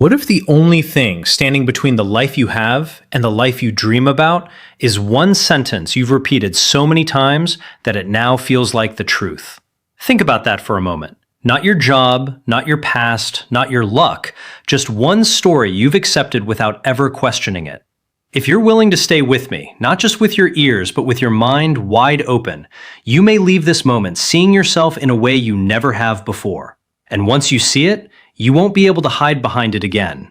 What if the only thing standing between the life you have and the life you dream about is one sentence you've repeated so many times that it now feels like the truth? Think about that for a moment. Not your job, not your past, not your luck, just one story you've accepted without ever questioning it. If you're willing to stay with me, not just with your ears, but with your mind wide open, you may leave this moment seeing yourself in a way you never have before. And once you see it, you won't be able to hide behind it again.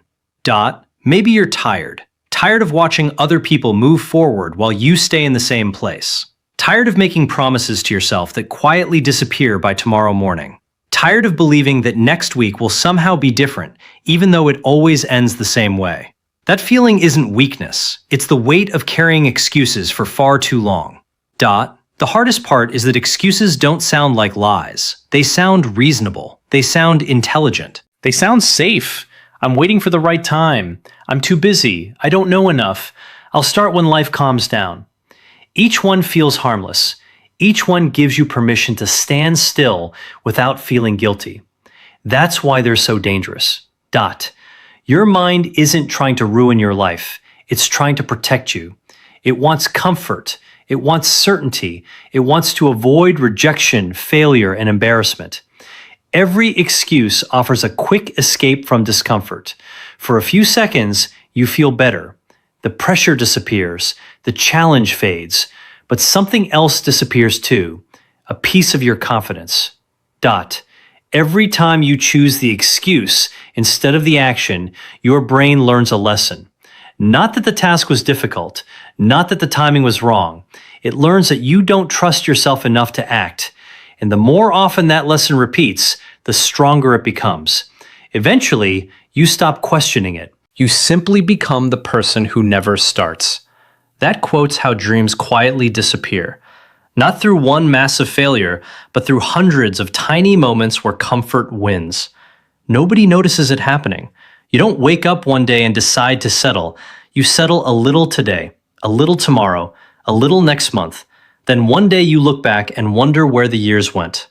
Maybe you're tired. Tired of watching other people move forward while you stay in the same place. Tired of making promises to yourself that quietly disappear by tomorrow morning. Tired of believing that next week will somehow be different, even though it always ends the same way. That feeling isn't weakness. It's the weight of carrying excuses for far too long. The hardest part is that excuses don't sound like lies. They sound reasonable. They sound intelligent. They sound safe. I'm waiting for the right time. I'm too busy. I don't know enough. I'll start when life calms down. Each one feels harmless. Each one gives you permission to stand still without feeling guilty. That's why they're so dangerous. Your mind isn't trying to ruin your life. It's trying to protect you. It wants comfort. It wants certainty. It wants to avoid rejection, failure, and embarrassment. Every excuse offers a quick escape from discomfort. For a few seconds, you feel better. The pressure disappears. The challenge fades. But something else disappears too. A piece of your confidence. Every time you choose the excuse instead of the action, your brain learns a lesson. Not that the task was difficult. Not that the timing was wrong. It learns that you don't trust yourself enough to act. And the more often that lesson repeats, the stronger it becomes. Eventually, you stop questioning it. You simply become the person who never starts. That quotes how dreams quietly disappear. Not through one massive failure, but through hundreds of tiny moments where comfort wins. Nobody notices it happening. You don't wake up one day and decide to settle. You settle a little today, a little tomorrow, a little next month. Then one day you look back and wonder where the years went.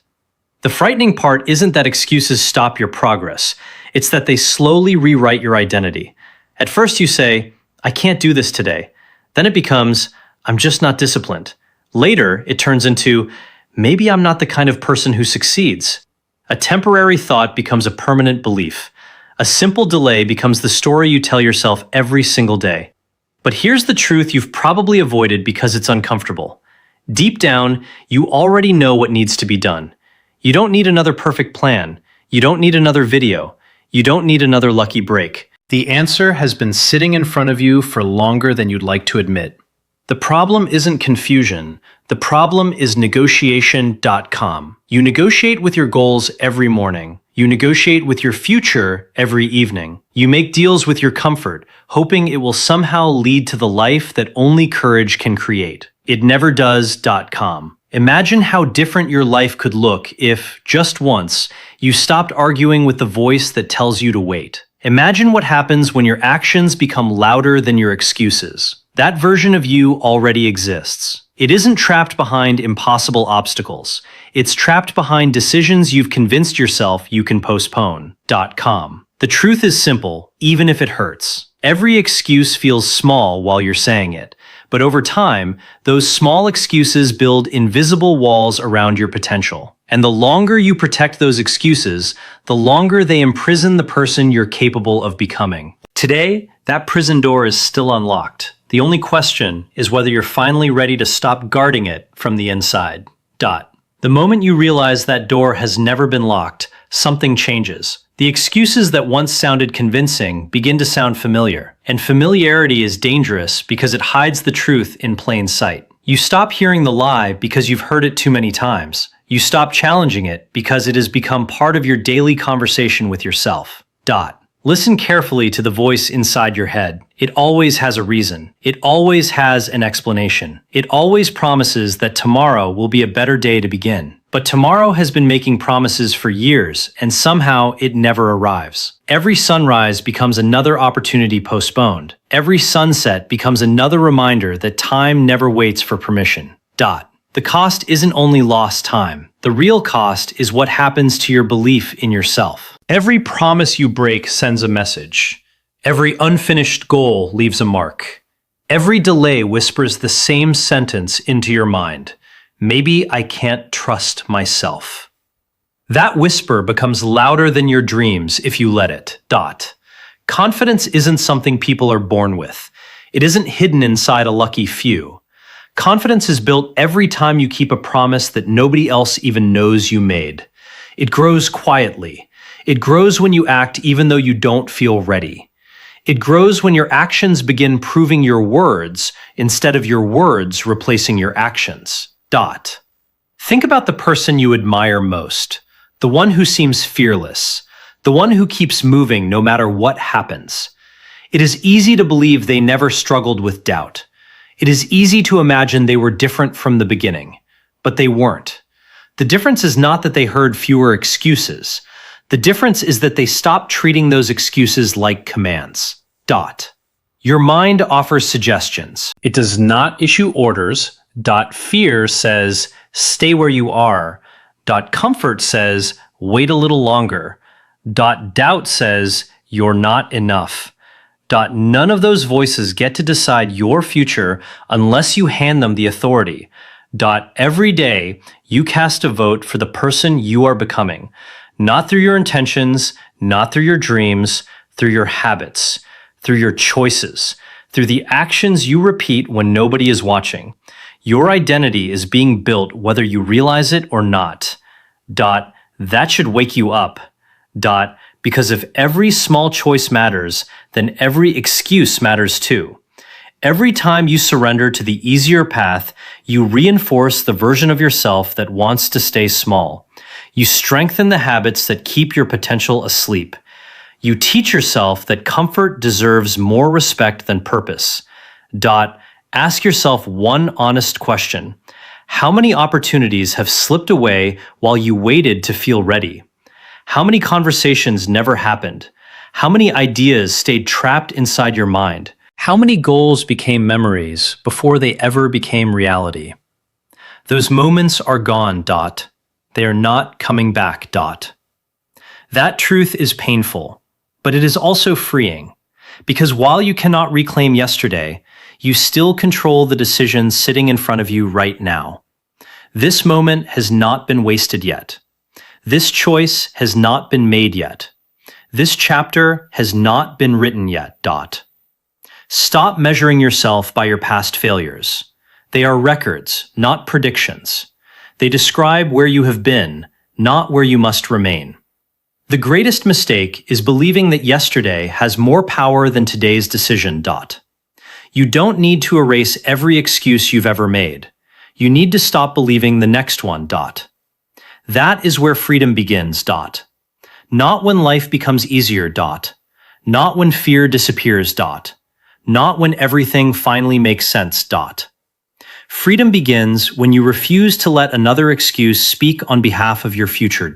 The frightening part isn't that excuses stop your progress. It's that they slowly rewrite your identity. At first you say, I can't do this today. Then it becomes, I'm just not disciplined. Later, it turns into, maybe I'm not the kind of person who succeeds. A temporary thought becomes a permanent belief. A simple delay becomes the story you tell yourself every single day. But here's the truth you've probably avoided because it's uncomfortable. Deep down, you already know what needs to be done. You don't need another perfect plan. You don't need another video. You don't need another lucky break. The answer has been sitting in front of you for longer than you'd like to admit. The problem isn't confusion. The problem is negotiation.com. You negotiate with your goals every morning. You negotiate with your future every evening. You make deals with your comfort, hoping it will somehow lead to the life that only courage can create. It never does.com. Imagine how different your life could look if, just once, you stopped arguing with the voice that tells you to wait. Imagine what happens when your actions become louder than your excuses. That version of you already exists. It isn't trapped behind impossible obstacles. It's trapped behind decisions you've convinced yourself you can postpone.com. The truth is simple, even if it hurts. Every excuse feels small while you're saying it. But over time, those small excuses build invisible walls around your potential. And the longer you protect those excuses, the longer they imprison the person you're capable of becoming. Today, that prison door is still unlocked. The only question is whether you're finally ready to stop guarding it from the inside. The moment you realize that door has never been locked, something changes. The excuses that once sounded convincing begin to sound familiar. And familiarity is dangerous because it hides the truth in plain sight. You stop hearing the lie because you've heard it too many times. You stop challenging it because it has become part of your daily conversation with yourself. Listen carefully to the voice inside your head. It always has a reason. It always has an explanation. It always promises that tomorrow will be a better day to begin. But tomorrow has been making promises for years, and somehow it never arrives. Every sunrise becomes another opportunity postponed. Every sunset becomes another reminder that time never waits for permission. The cost isn't only lost time. The real cost is what happens to your belief in yourself. Every promise you break sends a message. Every unfinished goal leaves a mark. Every delay whispers the same sentence into your mind. Maybe I can't trust myself. That whisper becomes louder than your dreams if you let it. Confidence isn't something people are born with. It isn't hidden inside a lucky few. Confidence is built every time you keep a promise that nobody else even knows you made. It grows quietly. It grows when you act even though you don't feel ready. It grows when your actions begin proving your words instead of your words replacing your actions. Think about the person you admire most, the one who seems fearless, the one who keeps moving no matter what happens. It is easy to believe they never struggled with doubt. It is easy to imagine they were different from the beginning, but they weren't. The difference is not that they heard fewer excuses. The difference is that they stopped treating those excuses like commands. Your mind offers suggestions. It does not issue orders. Fear says, stay where you are. Comfort says, wait a little longer. Doubt says, you're not enough. None of those voices get to decide your future unless you hand them the authority. Every day, you cast a vote for the person you are becoming. Not through your intentions, not through your dreams, through your habits, through your choices, through the actions you repeat when nobody is watching. Your identity is being built whether you realize it or not. That should wake you up. Because if every small choice matters, then every excuse matters too. Every time you surrender to the easier path, you reinforce the version of yourself that wants to stay small. You strengthen the habits that keep your potential asleep. You teach yourself that comfort deserves more respect than purpose. Ask yourself one honest question. How many opportunities have slipped away while you waited to feel ready? How many conversations never happened? How many ideas stayed trapped inside your mind? How many goals became memories before they ever became reality? Those moments are gone. They are not coming back. That truth is painful, but it is also freeing, because while you cannot reclaim yesterday, you still control the decisions sitting in front of you right now. This moment has not been wasted yet. This choice has not been made yet. This chapter has not been written yet. Stop measuring yourself by your past failures. They are records, not predictions. They describe where you have been, not where you must remain. The greatest mistake is believing that yesterday has more power than today's decision. You don't need to erase every excuse you've ever made. You need to stop believing the next one. That is where freedom begins. Not when life becomes easier. Not when fear disappears. Not when everything finally makes sense. Freedom begins when you refuse to let another excuse speak on behalf of your future.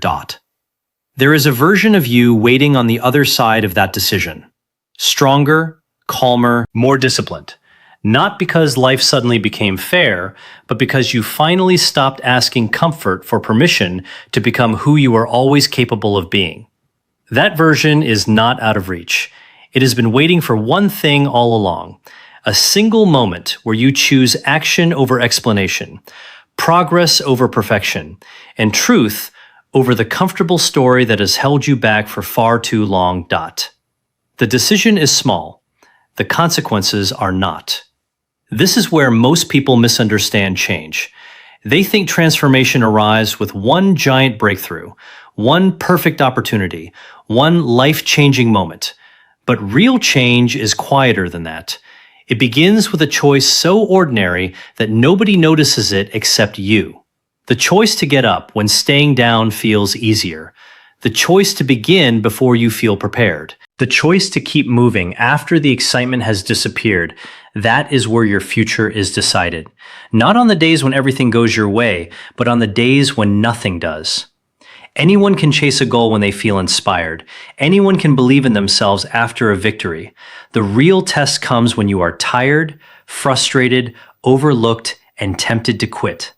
There is a version of you waiting on the other side of that decision. Stronger, calmer, more disciplined. Not because life suddenly became fair, but because you finally stopped asking comfort for permission to become who you are always capable of being. That version is not out of reach. It has been waiting for one thing all along. A single moment where you choose action over explanation, progress over perfection, and truth over the comfortable story that has held you back for far too long. The decision is small. The consequences are not. This is where most people misunderstand change. They think transformation arrives with one giant breakthrough, one perfect opportunity, one life-changing moment. But real change is quieter than that. It begins with a choice so ordinary that nobody notices it except you. The choice to get up when staying down feels easier. The choice to begin before you feel prepared. The choice to keep moving after the excitement has disappeared. That is where your future is decided. Not on the days when everything goes your way, but on the days when nothing does. Anyone can chase a goal when they feel inspired. Anyone can believe in themselves after a victory. The real test comes when you are tired, frustrated, overlooked, and tempted to quit.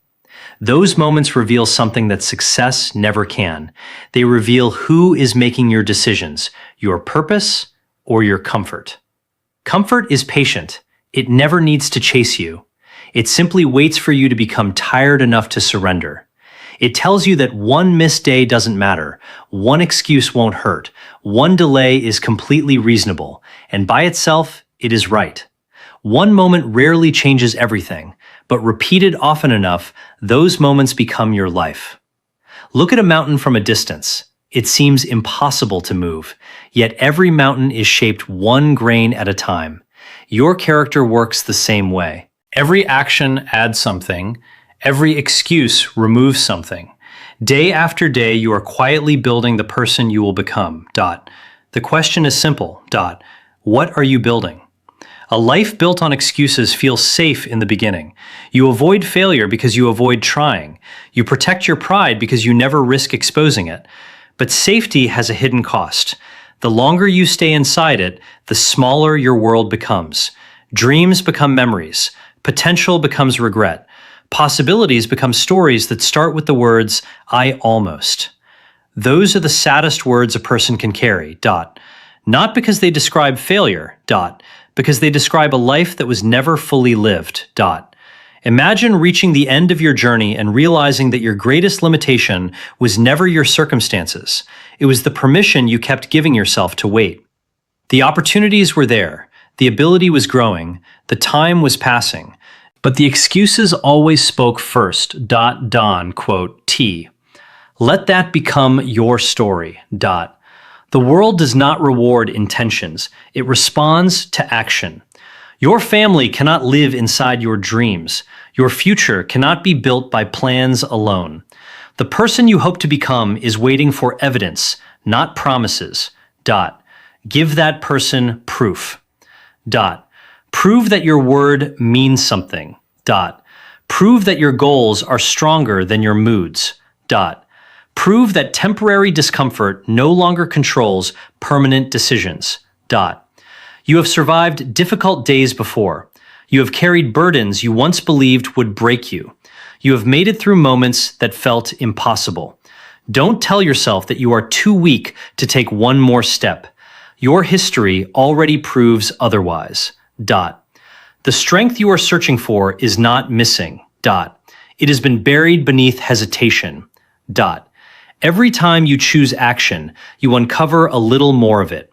Those moments reveal something that success never can. They reveal who is making your decisions, your purpose or your comfort. Comfort is patient. It never needs to chase you. It simply waits for you to become tired enough to surrender. It tells you that one missed day doesn't matter, one excuse won't hurt, one delay is completely reasonable, and by itself, it is right. One moment rarely changes everything, but repeated often enough, those moments become your life. Look at a mountain from a distance. It seems impossible to move, yet every mountain is shaped one grain at a time. Your character works the same way. Every action adds something. Every excuse removes something. Day after day, you are quietly building the person you will become. The question is simple. What are you building? A life built on excuses feels safe in the beginning. You avoid failure because you avoid trying. You protect your pride because you never risk exposing it. But safety has a hidden cost. The longer you stay inside it, the smaller your world becomes. Dreams become memories. Potential becomes regret. Possibilities become stories that start with the words, "I almost." Those are the saddest words a person can carry. Not because they describe failure. Because they describe a life that was never fully lived. Imagine reaching the end of your journey and realizing that your greatest limitation was never your circumstances. It was the permission you kept giving yourself to wait. The opportunities were there. The ability was growing. The time was passing. But the excuses always spoke first. Don, quote, T. Let that become your story. The world does not reward intentions. It responds to action. Your family cannot live inside your dreams. Your future cannot be built by plans alone. The person you hope to become is waiting for evidence, not promises. Give that person proof. Prove that your word means something. Prove that your goals are stronger than your moods. Prove that temporary discomfort no longer controls permanent decisions. You have survived difficult days before. You have carried burdens you once believed would break you. You have made it through moments that felt impossible. Don't tell yourself that you are too weak to take one more step. Your history already proves otherwise. The strength you are searching for is not missing. It has been buried beneath hesitation. Every time you choose action, you uncover a little more of it.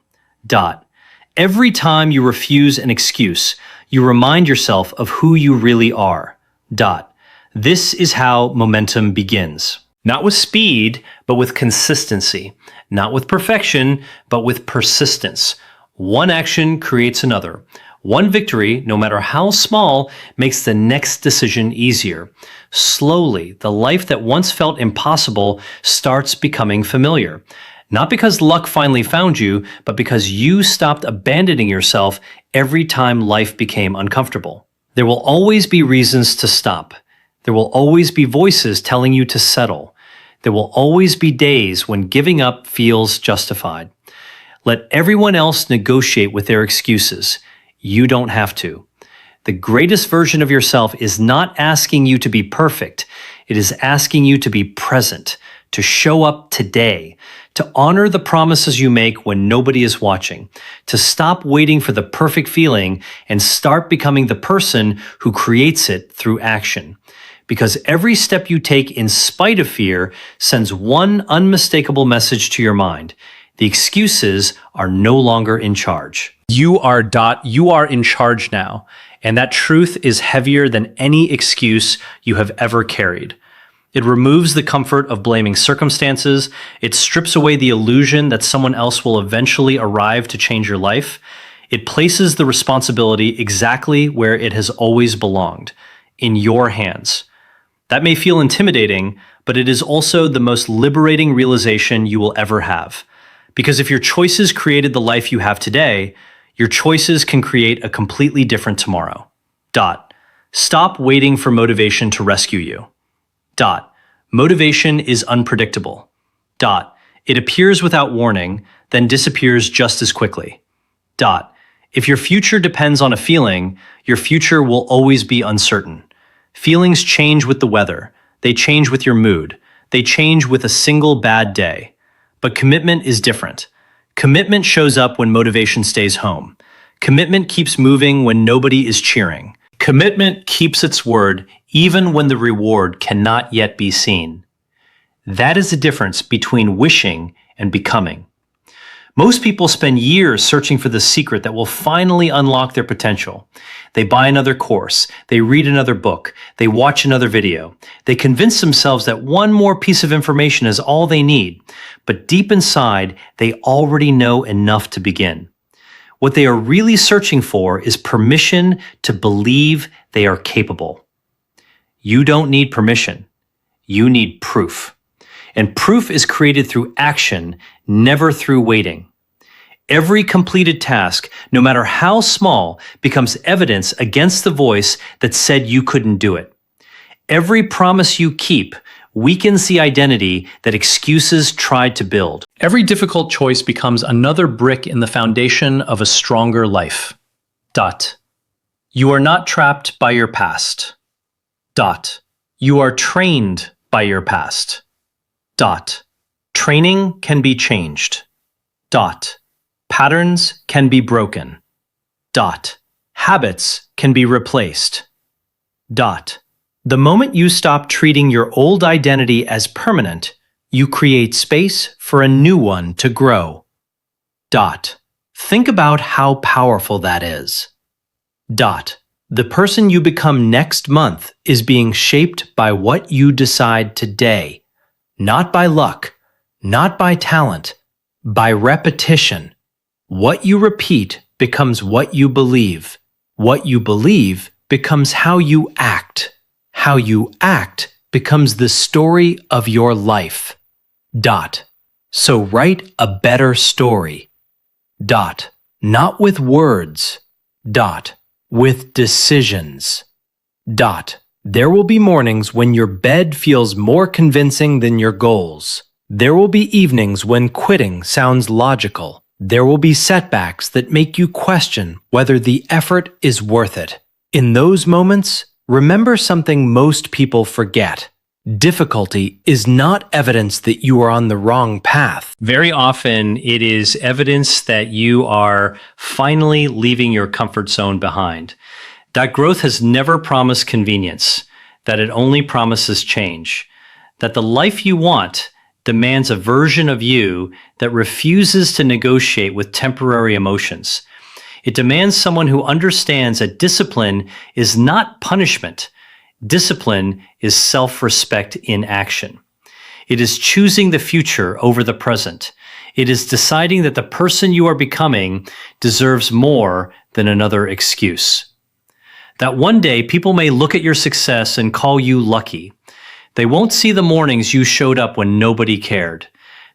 Every time you refuse an excuse, you remind yourself of who you really are. This is how momentum begins. Not with speed, but with consistency. Not with perfection, but with persistence. One action creates another. One victory, no matter how small, makes the next decision easier. Slowly, the life that once felt impossible starts becoming familiar. Not because luck finally found you, but because you stopped abandoning yourself every time life became uncomfortable. There will always be reasons to stop. There will always be voices telling you to settle. There will always be days when giving up feels justified. Let everyone else negotiate with their excuses. You don't have to. The greatest version of yourself is not asking you to be perfect. It is asking you to be present, to show up today, to honor the promises you make when nobody is watching, to stop waiting for the perfect feeling and start becoming the person who creates it through action. Because every step you take in spite of fear sends one unmistakable message to your mind. The excuses are no longer in charge. You are in charge now, and that truth is heavier than any excuse you have ever carried. It removes the comfort of blaming circumstances. It strips away the illusion that someone else will eventually arrive to change your life. It places the responsibility exactly where it has always belonged, in your hands. That may feel intimidating, but it is also the most liberating realization you will ever have. Because if your choices created the life you have today, your choices can create a completely different tomorrow. Stop waiting for motivation to rescue you. Motivation is unpredictable. It appears without warning, then disappears just as quickly. If your future depends on a feeling, your future will always be uncertain. Feelings change with the weather. They change with your mood. They change with a single bad day. But commitment is different. Commitment shows up when motivation stays home. Commitment keeps moving when nobody is cheering. Commitment keeps its word even when the reward cannot yet be seen. That is the difference between wishing and becoming. Most people spend years searching for the secret that will finally unlock their potential. They buy another course, they read another book, they watch another video. They convince themselves that one more piece of information is all they need, but deep inside, they already know enough to begin. What they are really searching for is permission to believe they are capable. You don't need permission. You need proof. And proof is created through action, never through waiting. Every completed task, no matter how small, becomes evidence against the voice that said you couldn't do it. Every promise you keep weakens the identity that excuses tried to build. Every difficult choice becomes another brick in the foundation of a stronger life. You are not trapped by your past. You are trained by your past. Training can be changed. Patterns can be broken. Habits can be replaced. The moment you stop treating your old identity as permanent, you create space for a new one to grow. Think about how powerful that is. The person you become next month is being shaped by what you decide today. Not by luck, not by talent, by repetition. What you repeat becomes what you believe. What you believe becomes how you act. How you act becomes the story of your life. So write a better story. Not with words. With decisions. There will be mornings when your bed feels more convincing than your goals. There will be evenings when quitting sounds logical. There will be setbacks that make you question whether the effort is worth it. In those moments, remember something most people forget. Difficulty is not evidence that you are on the wrong path. Very often, it is evidence that you are finally leaving your comfort zone behind. That growth has never promised convenience, that it only promises change, that the life you want demands a version of you that refuses to negotiate with temporary emotions. It demands someone who understands that discipline is not punishment. Discipline is self-respect in action. It is choosing the future over the present. It is deciding that the person you are becoming deserves more than another excuse. That one day people may look at your success and call you lucky. They won't see the mornings you showed up when nobody cared.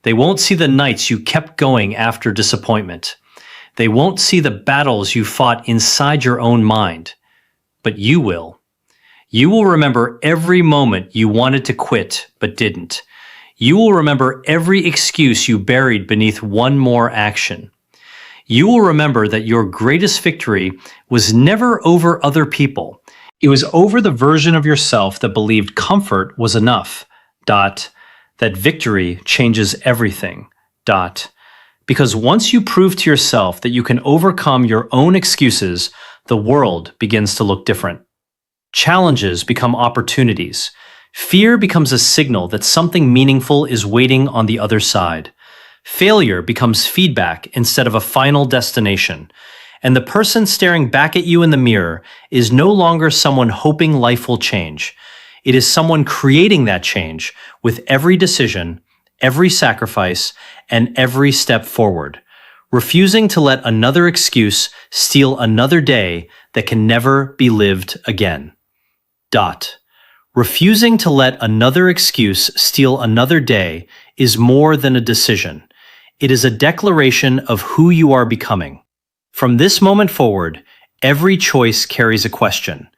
They won't see the nights you kept going after disappointment. They won't see the battles you fought inside your own mind. But you will. You will remember every moment you wanted to quit but didn't. You will remember every excuse you buried beneath one more action. You will remember that your greatest victory was never over other people. It was over the version of yourself that believed comfort was enough. That victory changes everything. Because once you prove to yourself that you can overcome your own excuses, the world begins to look different. Challenges become opportunities. Fear becomes a signal that something meaningful is waiting on the other side. Failure becomes feedback instead of a final destination. And the person staring back at you in the mirror is no longer someone hoping life will change. It is someone creating that change with every decision, every sacrifice, and every step forward, refusing to let another excuse steal another day that can never be lived again. Refusing to let another excuse steal another day is more than a decision. It is a declaration of who you are becoming. From this moment forward, every choice carries a question.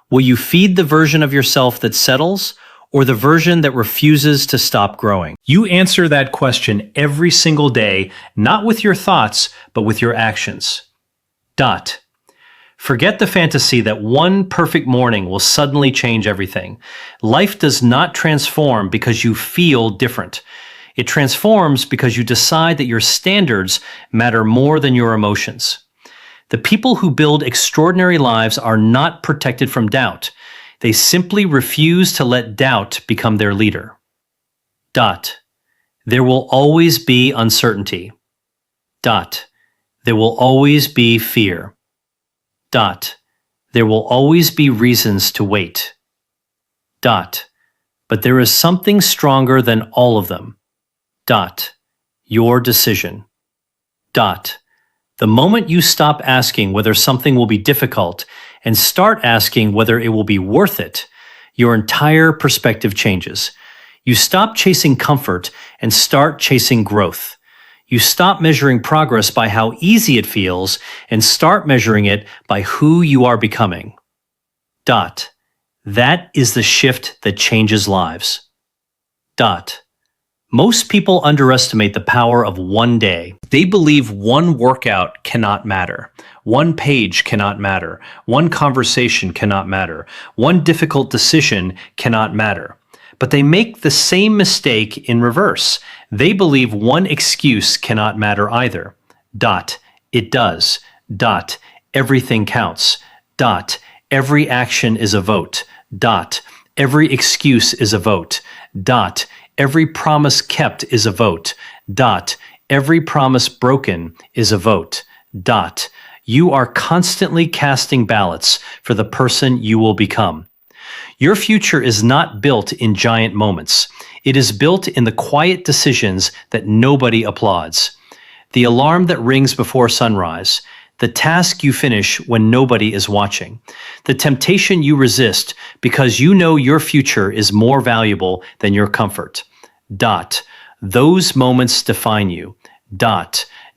Will you feed the version of yourself that settles, or the version that refuses to stop growing? You answer that question every single day, not with your thoughts, but with your actions. Forget the fantasy that one perfect morning will suddenly change everything. Life does not transform because you feel different. It transforms because you decide that your standards matter more than your emotions. The people who build extraordinary lives are not protected from doubt. They simply refuse to let doubt become their leader. There will always be uncertainty. There will always be fear. There will always be reasons to wait. But there is something stronger than all of them. Your decision. The moment you stop asking whether something will be difficult and start asking whether it will be worth it, your entire perspective changes. You stop chasing comfort and start chasing growth. You stop measuring progress by how easy it feels and start measuring it by who you are becoming. That is the shift that changes lives. Most people underestimate the power of one day. They believe one workout cannot matter, one page cannot matter, one conversation cannot matter, one difficult decision cannot matter. But they make the same mistake in reverse. They believe one excuse cannot matter either. It does. Everything counts. Every action is a vote. Every excuse is a vote. Every promise kept is a vote. Every promise broken is a vote. You are constantly casting ballots for the person you will become. Your future is not built in giant moments. It is built in the quiet decisions that nobody applauds. The alarm that rings before sunrise. The task you finish when nobody is watching. The temptation you resist because you know your future is more valuable than your comfort. Those moments define you.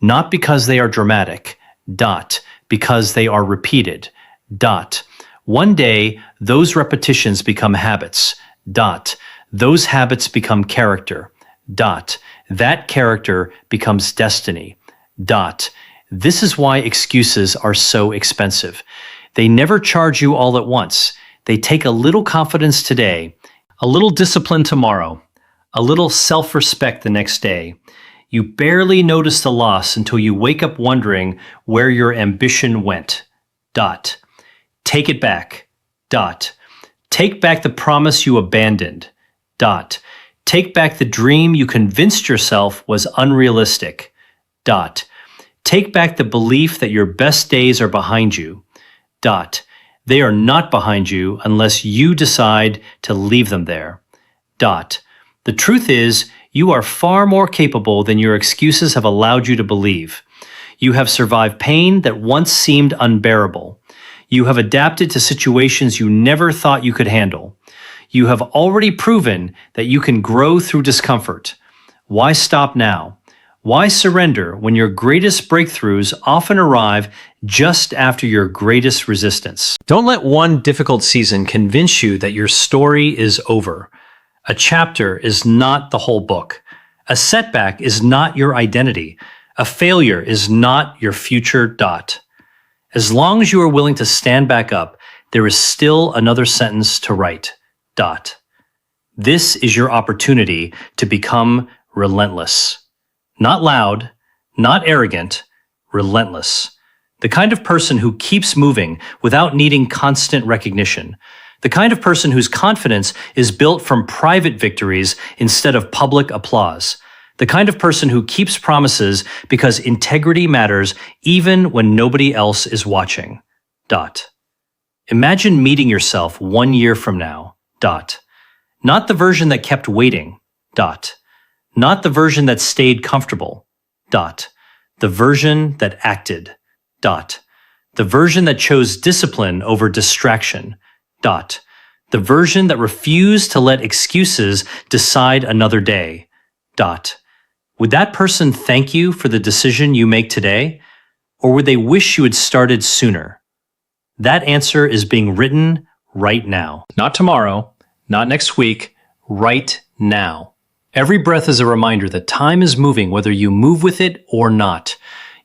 Not because they are dramatic. Because they are repeated. One day, those repetitions become habits. Those habits become character. That character becomes destiny. This is why excuses are so expensive. They never charge you all at once. They take a little confidence today, a little discipline tomorrow, a little self-respect the next day. You barely notice the loss until you wake up wondering where your ambition went. Take it back. Take back the promise you abandoned. Take back the dream you convinced yourself was unrealistic. Take back the belief that your best days are behind you. They are not behind you unless you decide to leave them there. The truth is, you are far more capable than your excuses have allowed you to believe. You have survived pain that once seemed unbearable. You have adapted to situations you never thought you could handle. You have already proven that you can grow through discomfort. Why stop now? Why surrender when your greatest breakthroughs often arrive just after your greatest resistance? Don't let one difficult season convince you that your story is over. A chapter is not the whole book. A setback is not your identity. A failure is not your future. As long as you are willing to stand back up, there is still another sentence to write. This is your opportunity to become relentless. Not loud, not arrogant, relentless. The kind of person who keeps moving without needing constant recognition. The kind of person whose confidence is built from private victories instead of public applause. The kind of person who keeps promises because integrity matters even when nobody else is watching. Imagine meeting yourself 1 year from now. Not the version that kept waiting. Not the version that stayed comfortable. The version that acted. The version that chose discipline over distraction. The version that refused to let excuses decide another day. Would that person thank you for the decision you make today? Or would they wish you had started sooner? That answer is being written right now. Not tomorrow, not next week, right now. Every breath is a reminder that time is moving whether you move with it or not.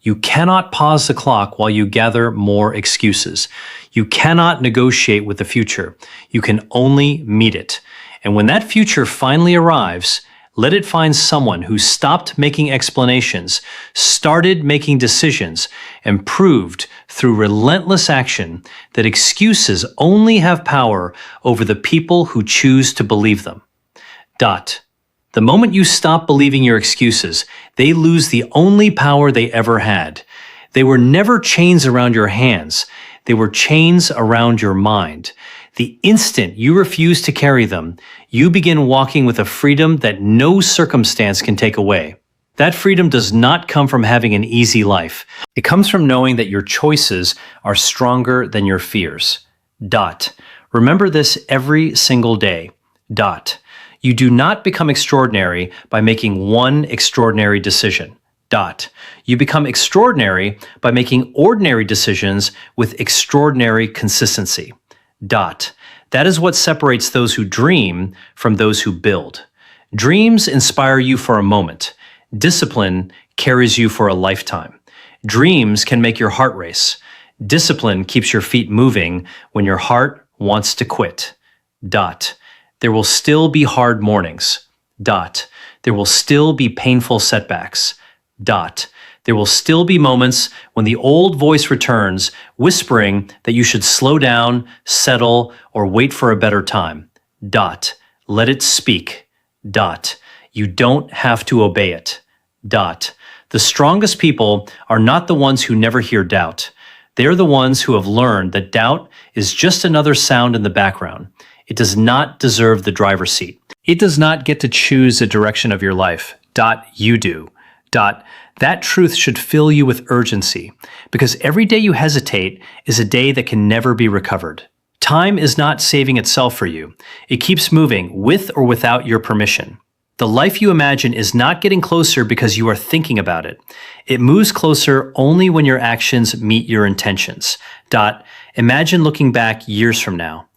You cannot pause the clock while you gather more excuses. You cannot negotiate with the future. You can only meet it. And when that future finally arrives, let it find someone who stopped making explanations, started making decisions, and proved through relentless action that excuses only have power over the people who choose to believe them. The moment you stop believing your excuses, they lose the only power they ever had. They were never chains around your hands. They were chains around your mind. The instant you refuse to carry them, you begin walking with a freedom that no circumstance can take away. That freedom does not come from having an easy life. It comes from knowing that your choices are stronger than your fears. Remember this every single day. You do not become extraordinary by making one extraordinary decision. You become extraordinary by making ordinary decisions with extraordinary consistency. That is what separates those who dream from those who build. Dreams inspire you for a moment. Discipline carries you for a lifetime. Dreams can make your heart race. Discipline keeps your feet moving when your heart wants to quit. There will still be hard mornings. There will still be painful setbacks. There will still be moments when the old voice returns, whispering that you should slow down, settle, or wait for a better time. Let it speak. You don't have to obey it. The strongest people are not the ones who never hear doubt. They are the ones who have learned that doubt is just another sound in the background. It does not deserve the driver's seat. It does not get to choose the direction of your life. You do. That truth should fill you with urgency, because every day you hesitate is a day that can never be recovered. Time is not saving itself for you. It keeps moving with or without your permission. The life you imagine is not getting closer because you are thinking about it. It moves closer only when your actions meet your intentions. Imagine looking back years from now.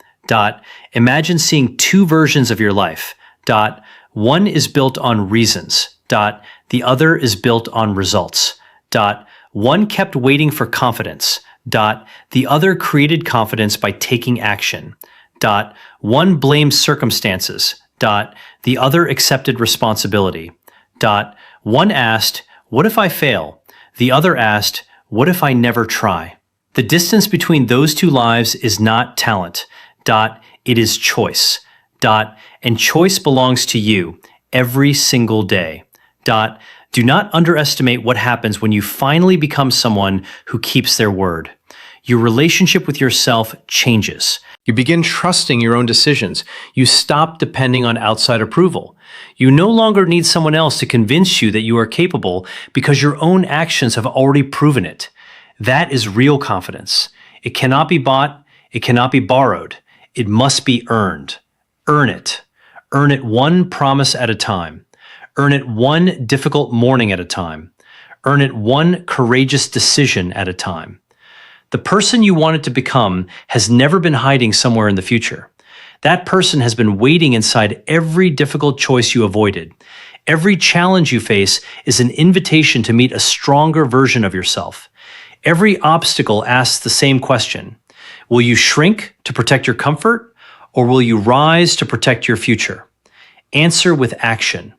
Imagine seeing two versions of your life. One is built on reasons. The other is built on results. One kept waiting for confidence. The other created confidence by taking action. One blamed circumstances. The other accepted responsibility. One asked, "What if I fail?" The other asked, "What if I never try?" The distance between those two lives is not talent. It is choice. And choice belongs to you every single day. Do not underestimate what happens when you finally become someone who keeps their word. Your relationship with yourself changes. You begin trusting your own decisions. You stop depending on outside approval. You no longer need someone else to convince you that you are capable because your own actions have already proven it. That is real confidence. It cannot be bought. It cannot be borrowed. It must be earned. Earn it. Earn it one promise at a time. Earn it one difficult morning at a time. Earn it one courageous decision at a time. The person you wanted to become has never been hiding somewhere in the future. That person has been waiting inside every difficult choice you avoided. Every challenge you face is an invitation to meet a stronger version of yourself. Every obstacle asks the same question. Will you shrink to protect your comfort, or will you rise to protect your future? Answer with action.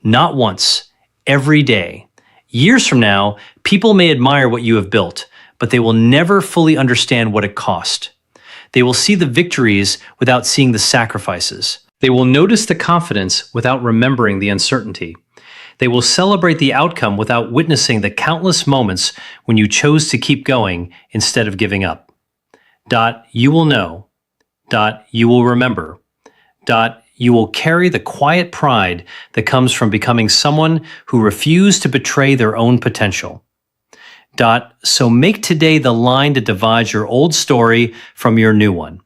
Not once, every day. Years from now, people may admire what you have built, but they will never fully understand what it cost. They will see the victories without seeing the sacrifices. They will notice the confidence without remembering the uncertainty. They will celebrate the outcome without witnessing the countless moments when you chose to keep going instead of giving up. You will know. You will remember. You will carry the quiet pride that comes from becoming someone who refused to betray their own potential. So make today the line that divides your old story from your new one.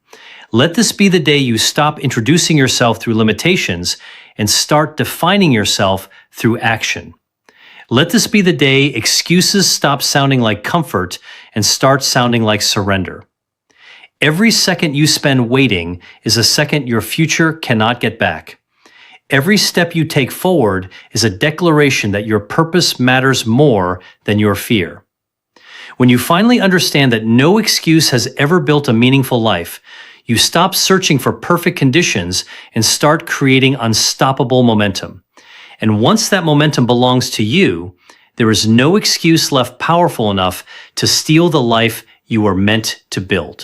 Let this be the day you stop introducing yourself through limitations and start defining yourself through action. Let this be the day excuses stop sounding like comfort and start sounding like surrender. Every second you spend waiting is a second your future cannot get back. Every step you take forward is a declaration that your purpose matters more than your fear. When you finally understand that no excuse has ever built a meaningful life, you stop searching for perfect conditions and start creating unstoppable momentum. And once that momentum belongs to you, there is no excuse left powerful enough to steal the life you were meant to build.